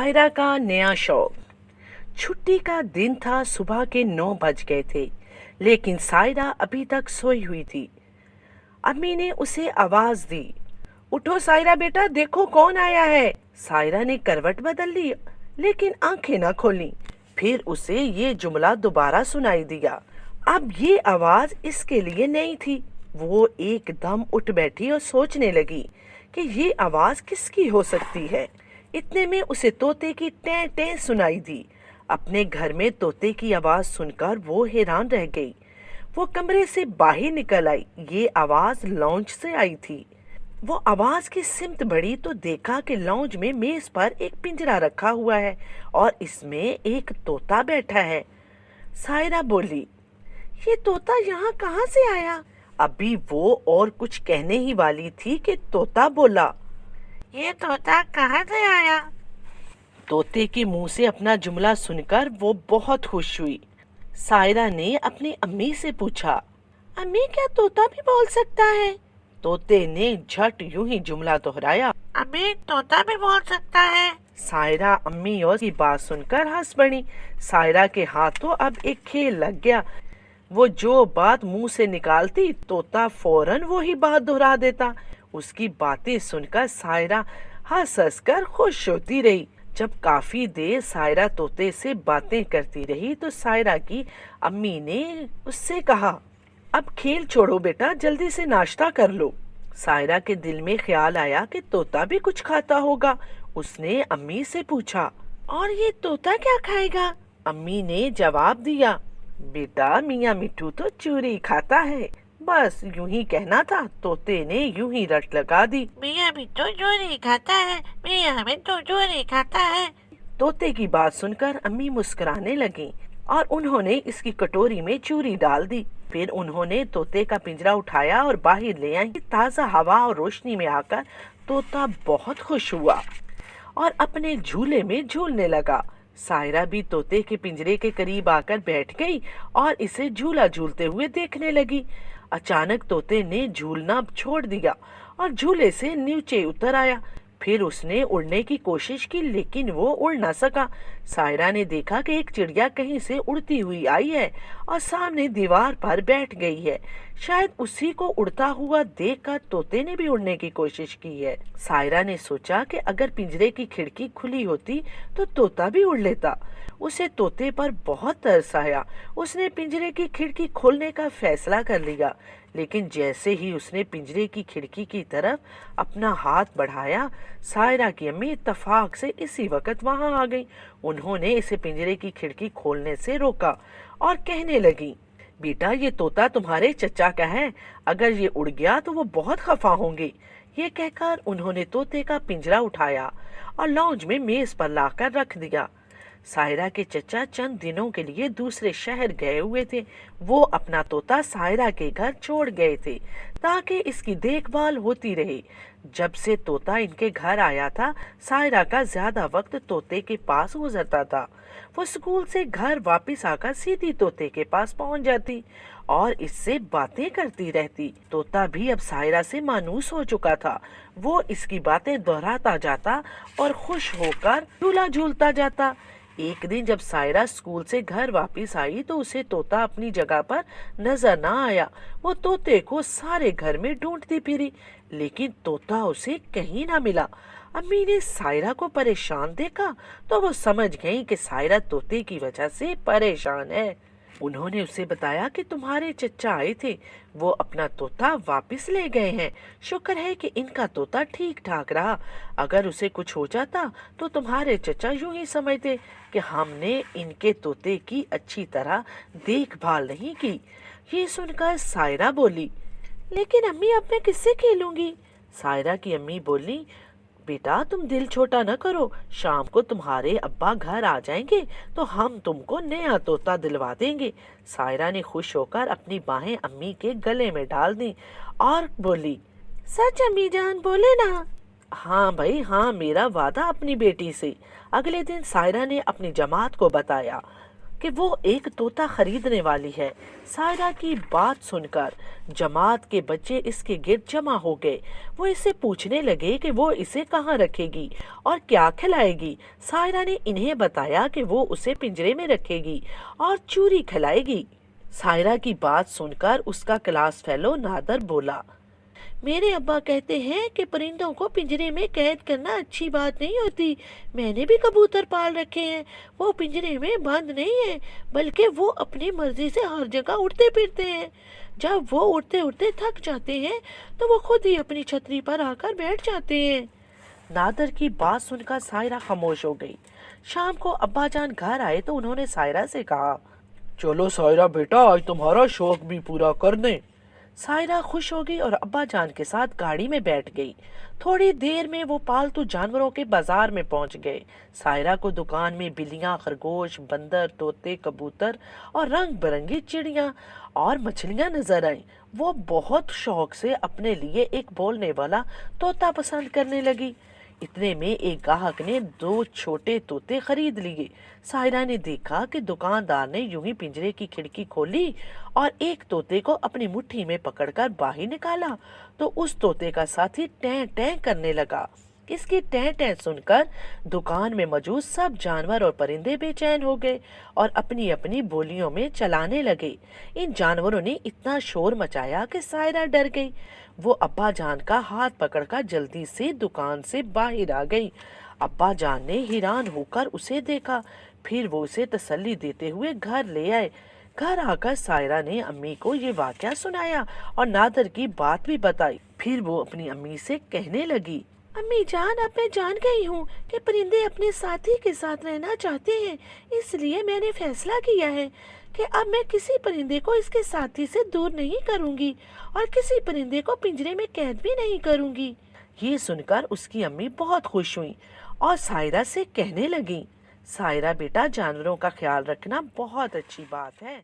सायरा का नया शौक। छुट्टी का दिन था, सुबह के 9 बज गए थे, लेकिन सायरा अभी तक सोई हुई थी। अम्मी ने उसे आवाज दी, उठो सायरा बेटा, देखो कौन आया है। सायरा ने करवट बदल ली, लेकिन आंखें न खोली। फिर उसे ये जुमला दोबारा सुनाई दिया। अब ये आवाज इसके लिए नहीं थी। वो एकदम उठ बैठी और सोचने लगी कि ये आवाज किसकी हो सकती है। इतने में उसे तोते की टें टें सुनाई दी। अपने घर में तोते की आवाज सुनकर वो हैरान रह गई। वो कमरे से बाहर निकल आई। ये आवाज लॉन्च से आई थी। वो आवाज की सिमत बढ़ी तो देखा कि लॉन्च में मेज पर एक पिंजरा रखा हुआ है और इसमें एक तोता बैठा है। सायरा बोली, ये तोता यहाँ कहाँ से आया? अभी वो और कुछ कहने ही वाली थी कि तोता बोला, ये तोता कहाँ से आया? तोते के मुंह से अपना जुमला सुनकर वो बहुत खुश हुई। सायरा ने अपनी अम्मी से पूछा, अम्मी क्या तोता भी बोल सकता है? तोते ने झट यूं ही जुमला दोहराया, अम्मी तोता भी बोल सकता है। सायरा अम्मी और की बात सुनकर हंस पड़ी। सायरा के हाथों अब एक खेल लग गया। वो जो बात मुंह से निकालती, तोता फौरन वो ही बात दोहरा देता। उसकी बातें सुनकर सायरा हंस हंस कर खुश होती रही। जब काफी देर सायरा तोते से बातें करती रही तो सायरा की अम्मी ने उससे कहा, अब खेल छोड़ो बेटा, जल्दी से नाश्ता कर लो। सायरा के दिल में ख्याल आया कि तोता भी कुछ खाता होगा। उसने अम्मी से पूछा, और ये तोता क्या खाएगा? अम्मी ने जवाब दिया, बेटा मियाँ मिट्ठू तो चूरी खाता है। बस यूं ही कहना था। तोते ने यूं ही रट लगा दी, मियाँ मिट्ठू चूरी खाता है, मियाँ मिट्ठू चूरी खाता है। तोते की बात सुनकर अम्मी मुस्कुराने लगी और उन्होंने इसकी कटोरी में चूरी डाल दी। फिर उन्होंने तोते का पिंजरा उठाया और बाहर ले आई। ताज़ा हवा और रोशनी में आकर तोता बहुत खुश हुआ और अपने झूले में झूलने लगा। सायरा भी तोते के पिंजरे के करीब आकर बैठ गई और इसे झूला झूलते हुए देखने लगी। अचानक तोते ने झूलना छोड़ दिया और झूले से नीचे उतर आया। फिर उसने उड़ने की कोशिश की, लेकिन वो उड़ ना सका। सायरा ने देखा कि एक चिड़िया कहीं से उड़ती हुई आई है और सामने दीवार पर बैठ गई है। शायद उसी को उड़ता हुआ देखकर तोते ने भी उड़ने की कोशिश की है। सायरा ने सोचा कि अगर पिंजरे की खिड़की खुली होती तो तोता भी उड़ लेता। उसे तोते पर बहुत तरस आया। उसने पिंजरे की खिड़की खोलने का फैसला कर लिया, लेकिन जैसे ही उसने पिंजरे की खिड़की की तरफ अपना हाथ बढ़ाया, सायरा की अम्मी इत्तेफाक से इसी वक्त वहां आ गई। उन्होंने इसे पिंजरे की खिड़की खोलने से रोका और कहने लगी, बेटा ये तोता तुम्हारे चचा का है, अगर ये उड़ गया तो वो बहुत खफा होंगे। ये कहकर उन्होंने तोते का पिंजरा उठाया और लॉन्ज में मेज पर लाकर रख दिया। सायरा के चचा चंद दिनों के लिए दूसरे शहर गए हुए थे। वो अपना तोता सायरा के घर छोड़ गए थे ताकि इसकी देखभाल होती रहे। जब से तोता इनके घर आया था, सायरा का ज्यादा वक्त तोते के पास गुजरता था। वो स्कूल से घर वापस आकर सीधी तोते के पास पहुंच जाती और इससे बातें करती रहती। तोता भी अब सायरा से मानूस हो चुका था। वो इसकी बातें दोहराता जाता और खुश होकर झूला झूलता जाता। एक दिन जब सायरा स्कूल से घर वापस आई तो उसे तोता अपनी जगह पर नजर ना आया। वो तोते को सारे घर में ढूंढती फिरी, लेकिन तोता उसे कहीं ना मिला। अम्मी ने सायरा को परेशान देखा तो वो समझ गई कि सायरा तोते की वजह से परेशान है। उन्होंने उसे बताया कि तुम्हारे चचा आए थे, वो अपना तोता वापस ले गए हैं। शुक्र है कि इनका तोता ठीक ठाक रहा, अगर उसे कुछ हो जाता तो तुम्हारे चचा यूं ही समझते कि हमने इनके तोते की अच्छी तरह देखभाल नहीं की। ये सुनकर सायरा बोली, लेकिन अम्मी अब मैं किससे खेलूंगी? सायरा की अम्मी बोली, बेटा तुम दिल छोटा न करो, शाम को तुम्हारे अब्बा घर आ जाएंगे तो हम तुमको नया तोता दिलवा देंगे। सायरा ने खुश होकर अपनी बाहें अम्मी के गले में डाल दी और बोली, सच अम्मी जान बोले ना? हाँ भाई हाँ, मेरा वादा अपनी बेटी से। अगले दिन सायरा ने अपनी जमात को बताया। کہ وہ ایک طوطا خریدنے والی ہے۔ سائرہ کی بات سن کر جماعت کے بچے اس کے گرد جمع ہو گئے۔ وہ اسے پوچھنے لگے کہ وہ اسے کہاں رکھے گی اور کیا کھلائے گی۔ سائرہ نے انہیں بتایا کہ وہ اسے پنجرے میں رکھے گی اور چوری کھلائے گی۔ سائرہ کی بات سن کر اس کا کلاس فیلو نادر بولا، میرے ابا کہتے ہیں کہ پرندوں کو پنجرے میں قید کرنا اچھی بات نہیں ہوتی۔ میں نے بھی کبوتر پال رکھے ہیں، وہ پنجرے میں بند نہیں ہیں، بلکہ وہ اپنی مرضی سے ہر جگہ اڑتے پھرتے ہیں۔ جب وہ اڑتے اڑتے تھک جاتے ہیں تو وہ خود ہی اپنی چھتری پر آ کر بیٹھ جاتے ہیں۔ نادر کی بات سن کر سائرہ خاموش ہو گئی۔ شام کو ابا جان گھر آئے تو انہوں نے سائرہ سے کہا، چلو سائرہ بیٹا، آج تمہارا شوق بھی پورا کر دیں۔ سائرہ خوش ہو گئی اور ابا جان کے ساتھ گاڑی میں بیٹھ گئی۔ تھوڑی دیر میں وہ پالتو جانوروں کے بازار میں پہنچ گئے۔ سائرہ کو دکان میں بلیاں، خرگوش، بندر، طوطے، کبوتر اور رنگ برنگی چڑیاں اور مچھلیاں نظر آئیں۔ وہ بہت شوق سے اپنے لیے ایک بولنے والا طوطا پسند کرنے لگی۔ اتنے میں ایک گاہک نے 2 چھوٹے طوطے خرید لیے۔ سائرہ نے دیکھا کہ دکاندار نے یوں ہی پنجرے کی کھڑکی کھولی اور ایک طوطے کو اپنی مٹھی میں پکڑ کر باہر نکالا تو اس طوطے کا ساتھی ٹیں ٹیں کرنے لگا۔ اس کی ٹیں ٹیں سن کر دکان میں موجود سب جانور اور پرندے بے چین ہو گئے اور اپنی اپنی بولیوں میں چلانے لگے۔ ان جانوروں نے اتنا شور مچایا کہ سائرہ ڈر گئی۔ وہ ابا جان کا ہاتھ پکڑ کر جلدی سے دکان سے باہر آ گئی۔ ابا جان نے حیران ہو کر اسے دیکھا، پھر وہ اسے تسلی دیتے ہوئے گھر لے آئے۔ گھر آ کر سائرہ نے امی کو یہ واقعہ سنایا اور نادر کی بات بھی بتائی۔ پھر وہ اپنی امی سے کہنے لگی، امی جان، اب میں جان گئی ہوں کہ پرندے اپنے ساتھی کے ساتھ رہنا چاہتے ہیں، اس لیے میں نے فیصلہ کیا ہے کہ اب میں کسی پرندے کو اس کے ساتھی سے دور نہیں کروں گی اور کسی پرندے کو پنجرے میں قید بھی نہیں کروں گی۔ یہ سن کر اس کی امی بہت خوش ہوئیں اور سائرہ سے کہنے لگیں، سائرہ بیٹا، جانوروں کا خیال رکھنا بہت اچھی بات ہے۔